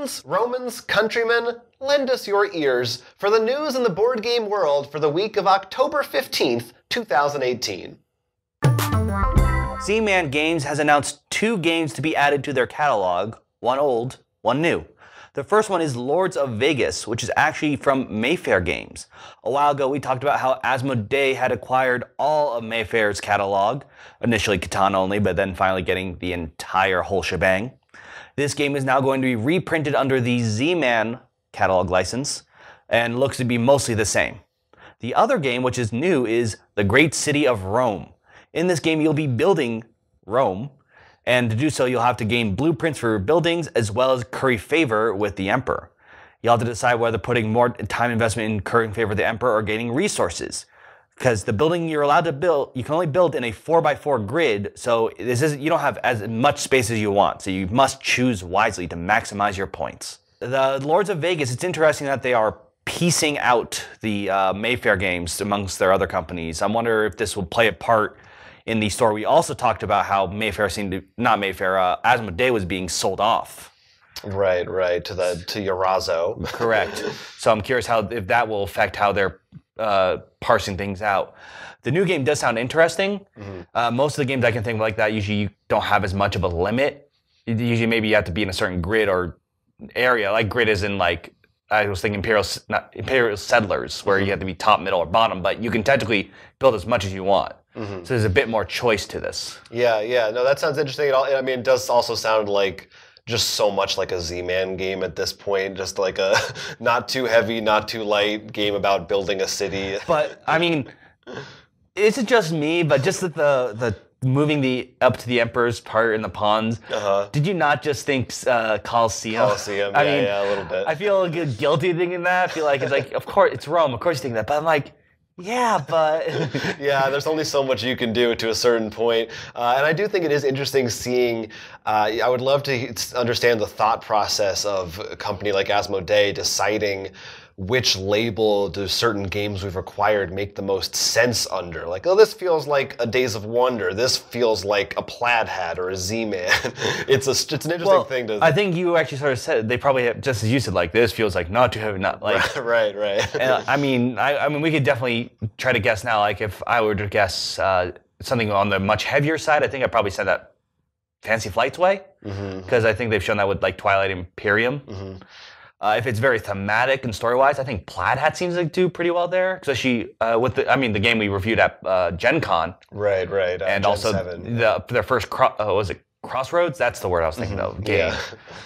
Friends, Romans, countrymen, lend us your ears for the news in the board game world for the week of October 15th, 2018. Z-Man Games has announced 2 games to be added to their catalog, one old, one new. The first one is Lords of Vegas, which is actually from Mayfair Games. A while ago, we talked about how Asmodee had acquired all of Mayfair's catalog, initially Catan only, but then finally getting the entire whole shebang. This game is now going to be reprinted under the Z-Man catalog license, and looks to be mostly the same. The other game, which is new, is The Great City of Rome. In this game, you'll be building Rome, and to do so, you'll have to gain blueprints for your buildings, as well as curry favor with the Emperor. You'll have to decide whether putting more time investment in currying favor with the Emperor or gaining resources. Because the building you're allowed to build, you can only build in a 4x4 grid, so you don't have as much space as you want, so you must choose wisely to maximize your points. The Lords of Vegas, it's interesting that they are piecing out the Mayfair games amongst their other companies. I wonder if this will play a part in the story. We also talked about how Asmodee was being sold off. Right, to Yarazo. Correct. So I'm curious if that will affect how they're parsing things out. The new game does sound interesting. Mm-hmm. Most of the games I can think of like that, usually you don't have as much of a limit. Usually maybe you have to be in a certain grid or area. Like grid is in like, I was thinking Imperial Settlers, where you have to be top, middle, or bottom, but you can technically build as much as you want. Mm-hmm. So there's a bit more choice to this. Yeah. No, that sounds interesting. I mean, it does also sound like just so much like a Z-Man game at this point. Just like a not too heavy, not too light game about building a city. But, I mean, is it just me, but just that the moving up to the Emperor's part in the pawns, did you not just think Colosseum? Colosseum, yeah, a little bit. I feel guilty thinking that. I feel like it's like, of course, it's Rome. Of course you think that. But I'm like, yeah, but... Yeah, there's only so much you can do to a certain point. And I do think it is interesting seeing... I would love to understand the thought process of a company like Asmodee deciding which label do certain games we've acquired make the most sense under. Like, oh, this feels like a Days of Wonder. This feels like a Plaid Hat or a Z-Man. It's an interesting thing to... I think you actually sort of said, they probably have, just as you said, like, this feels like not too heavy, not like... Right. And, I mean, we could definitely try to guess now. Like, if I were to guess something on the much heavier side, I think I'd probably say that Fantasy Flight's way. Because I think they've shown that with, like, Twilight Imperium. Mm-hmm. If it's very thematic and story-wise, I think Plaid Hat seems to do pretty well there. Especially with the game we reviewed at Gen Con. Right. And Gen also 7. their first, was it Crossroads? That's the word I was thinking of, game. Yeah.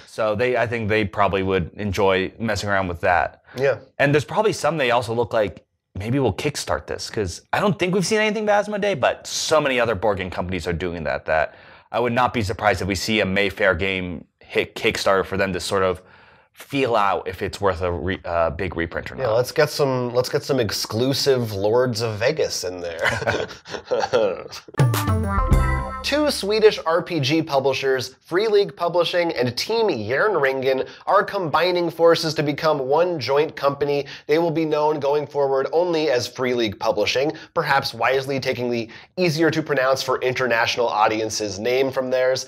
So I think they probably would enjoy messing around with that. Yeah. And there's probably some they also look like maybe we'll kickstart this, because I don't think we've seen anything by Asmodee, but so many other board game companies are doing that I would not be surprised if we see a Mayfair game hit Kickstarter for them to sort of feel out if it's worth a big reprint or not. Yeah, let's get some exclusive Lords of Vegas in there. 2 Swedish RPG publishers, Free League Publishing and Team Jarnringen, are combining forces to become one joint company. They will be known going forward only as Free League Publishing, perhaps wisely taking the easier to pronounce for international audiences name from theirs.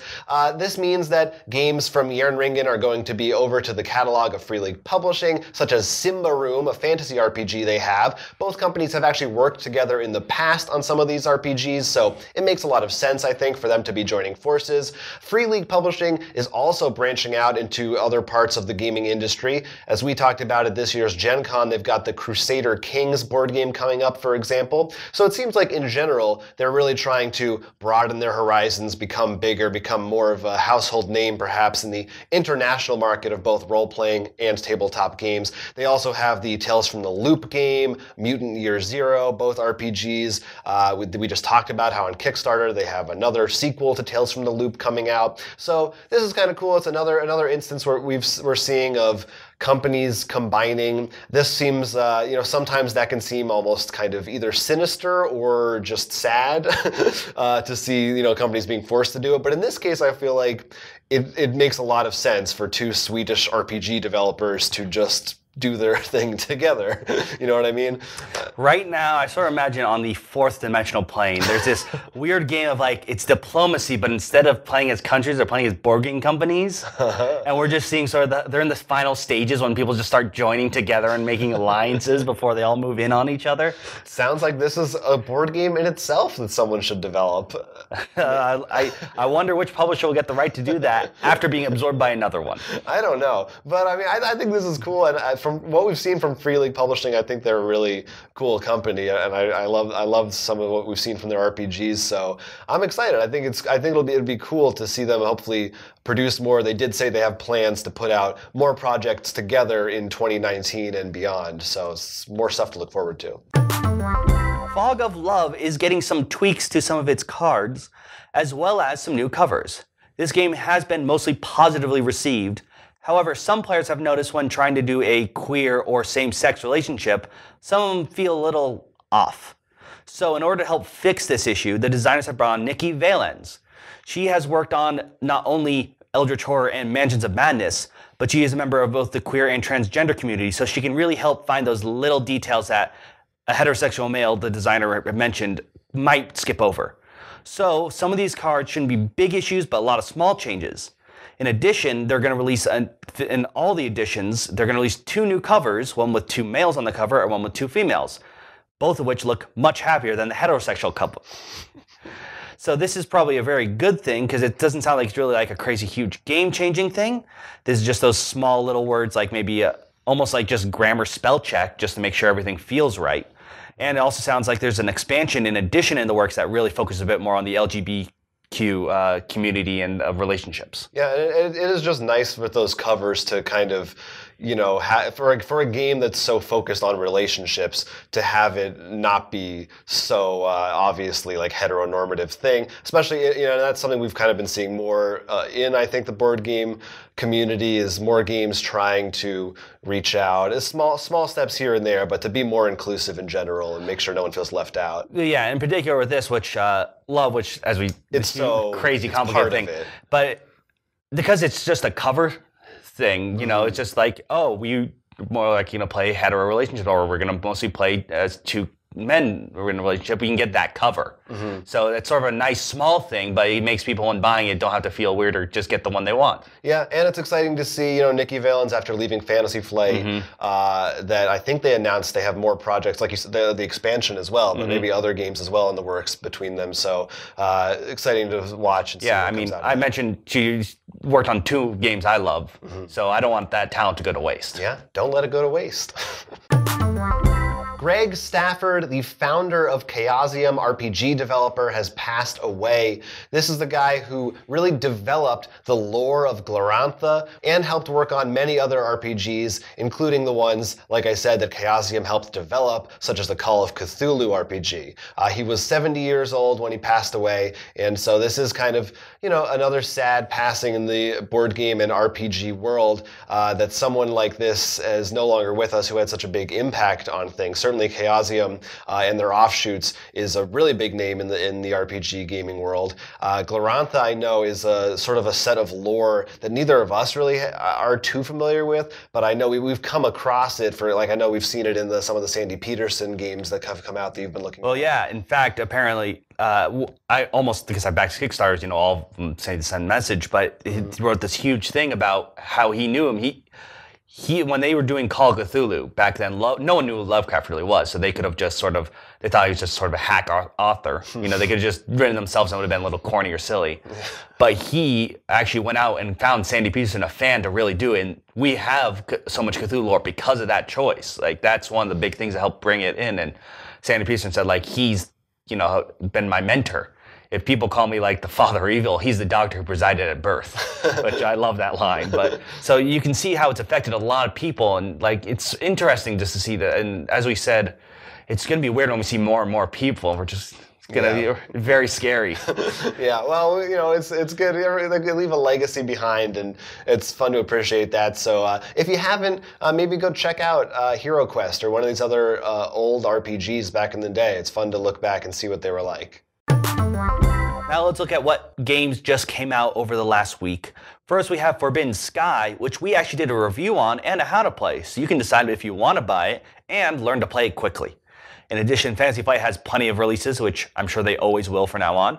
This means that games from Jarnringen are going to be over to the catalog of Free League Publishing, such as Simba Room, a fantasy RPG they have. Both companies have actually worked together in the past on some of these RPGs, so it makes a lot of sense, I think, for them to be joining forces. Free League Publishing is also branching out into other parts of the gaming industry. As we talked about at this year's Gen Con, they've got the Crusader Kings board game coming up, for example. So it seems like in general, they're really trying to broaden their horizons, become bigger, become more of a household name perhaps in the international market of both role-playing and tabletop games. They also have the Tales from the Loop game, Mutant Year Zero, both RPGs. We just talked about how on Kickstarter they have another sequel to Tales from the Loop coming out. So this is kind of cool. It's another instance where we're seeing of companies combining. This seems, sometimes that can seem almost kind of either sinister or just sad to see, companies being forced to do it. But in this case, I feel like it makes a lot of sense for 2 Swedish RPG developers to just do their thing together. You know what I mean? Right now, I sort of imagine on the fourth dimensional plane, there's this weird game of like, it's diplomacy, but instead of playing as countries, they're playing as board game companies. And we're just seeing sort of, they're in the final stages when people just start joining together and making alliances before they all move in on each other. Sounds like this is a board game in itself that someone should develop. I wonder which publisher will get the right to do that after being absorbed by another one. I don't know. But I mean, I think this is cool. And from what we've seen from Free League Publishing, I think they're a really cool company, and I love some of what we've seen from their RPGs. So I'm excited. I think it'll be cool to see them hopefully produce more. They did say they have plans to put out more projects together in 2019 and beyond. So it's more stuff to look forward to. Fog of Love is getting some tweaks to some of its cards, as well as some new covers. This game has been mostly positively received. However, some players have noticed when trying to do a queer or same-sex relationship, some of them feel a little off. So in order to help fix this issue, the designers have brought on Nikki Valens. She has worked on not only Eldritch Horror and Mansions of Madness, but she is a member of both the queer and transgender community, so she can really help find those little details that a heterosexual male, the designer mentioned, might skip over. So some of these cards shouldn't be big issues, but a lot of small changes. In addition, they're going to release, in all the editions, they're going to release 2 new covers, one with 2 males on the cover and one with 2 females, both of which look much happier than the heterosexual couple. So this is probably a very good thing because it doesn't sound like it's really like a crazy huge game-changing thing. This is just those small little words like maybe almost like just grammar spell check just to make sure everything feels right. And it also sounds like there's an expansion in addition in the works that really focuses a bit more on the LGBTQ community and relationships. Yeah, it is just nice with those covers to kind of, you know, for a game that's so focused on relationships, to have it not be so obviously like heteronormative thing. Especially, you know, that's something we've kind of been seeing more in, I think, the board game community, is more games trying to reach out. It's small steps here and there, but to be more inclusive in general and make sure no one feels left out. Yeah, in particular with this, which love, which as we it's so crazy complicated thing, but because it's just a cover thing, you know, it's just like, oh, we more like, you know, play hetero relationship, or we're going to mostly play as 2 men who are in a relationship. We can get that cover. So it's sort of a nice small thing, but it makes people when buying it don't have to feel weird or just get the one they want. Yeah, and it's exciting to see, you know, Nikki Valens, after leaving Fantasy Flight, that I think they announced they have more projects, like you said, the expansion as well, but maybe other games as well in the works between them. So exciting to watch and see what comes out of I that. mentioned she worked on 2 games I love, so I don't want that talent to go to waste. Yeah, don't let it go to waste. Greg Stafford, the founder of Chaosium RPG developer, has passed away. This is the guy who really developed the lore of Glorantha and helped work on many other RPGs, including the ones, like I said, that Chaosium helped develop, such as the Call of Cthulhu RPG. He was 70 years old when he passed away, and so this is kind of, you know, another sad passing in the board game and RPG world, that someone like this is no longer with us who had such a big impact on things. Certainly Chaosium and their offshoots is a really big name in the RPG gaming world. Glorantha, I know, is a sort of a set of lore that neither of us really are too familiar with, but I know we've come across it for, like, I know we've seen it in some of the Sandy Peterson games that have come out that you've been looking at. Well, yeah, in fact, apparently, I almost, because I backed Kickstarters, you know, all of them say to send message, but he wrote this huge thing about how he knew him. He when they were doing Call of Cthulhu back then, no one knew who Lovecraft really was, so they could have just sort of, they thought he was just sort of a hack author. You know, they could have just written themselves and it would have been a little corny or silly. But he actually went out and found Sandy Peterson, a fan, to really do it. And we have so much Cthulhu lore because of that choice. Like, that's one of the big things that helped bring it in. And Sandy Peterson said, like, he's, you know, been my mentor. If people call me like the father of evil, he's the doctor who presided at birth, which I love that line. But so you can see how it's affected a lot of people, and like, it's interesting just to see that. And as we said, it's going to be weird when we see more and more people. We're just going to be very scary. Yeah, well, you know, it's good. They leave a legacy behind, and it's fun to appreciate that. So if you haven't, maybe go check out Hero Quest or one of these other old RPGs back in the day. It's fun to look back and see what they were like. Now let's look at what games just came out over the last week. First, we have Forbidden Sky, which we actually did a review on and a how to play, so you can decide if you want to buy it and learn to play it quickly. In addition, Fantasy Flight has plenty of releases, which I'm sure they always will from now on.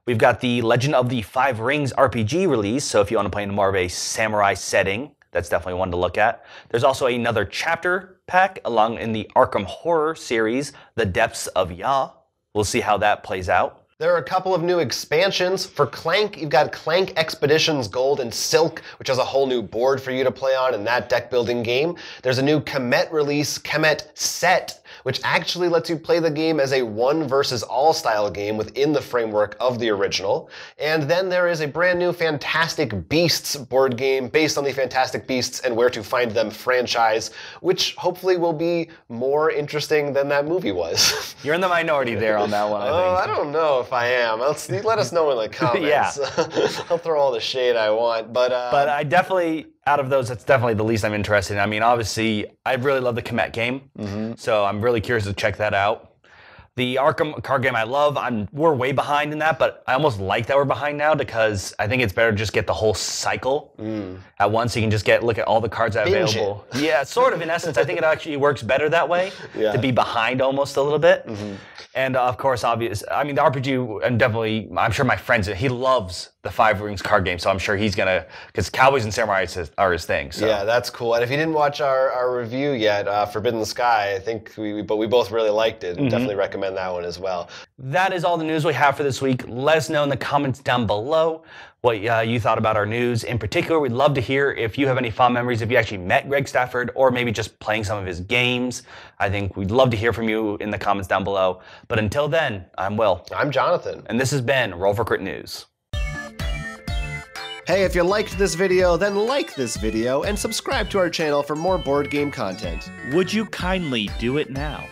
We've got the Legend of the Five Rings RPG release, so if you want to play in more of a samurai setting, that's definitely one to look at. There's also another chapter pack along in the Arkham Horror series, The Depths of Yah. We'll see how that plays out. There are a couple of new expansions. For Clank, you've got Clank Expeditions Gold and Silk, which has a whole new board for you to play on in that deck building game. There's a new Kemet release, Kemet Set, which actually lets you play the game as a one versus all style game within the framework of the original. And then there is a brand new Fantastic Beasts board game based on the Fantastic Beasts and Where to Find Them franchise, which hopefully will be more interesting than that movie was. You're in the minority there on that one, I think. I don't know if I am. Let us know in the comments. Yeah. I'll throw all the shade I want. But I definitely, out of those, that's definitely the least I'm interested in. I mean, obviously, I really love the Kemet game, so I'm really curious to check that out. The Arkham card game I love. We're way behind in that, but I almost like that we're behind now because I think it's better to just get the whole cycle at once. So you can just look at all the cards that are available. Yeah, sort of in essence. I think it actually works better that way to be behind almost a little bit. And of course, the RPG, and definitely, I'm sure my friends, he loves the Five Rings card game, so I'm sure he's gonna, because Cowboys and Samurai are his thing. So. Yeah, that's cool. And if you didn't watch our review yet, Forbidden Sky, I think we both really liked it, and definitely recommend that one as well. That is all the news we have for this week. Let us know in the comments down below what you thought about our news. In particular, we'd love to hear if you have any fond memories, if you actually met Greg Stafford, or maybe just playing some of his games. I think we'd love to hear from you in the comments down below. But until then, I'm Will. I'm Jonathan. And this has been Roll for Crit News. Hey, if you liked this video, then like this video and subscribe to our channel for more board game content. Would you kindly do it now?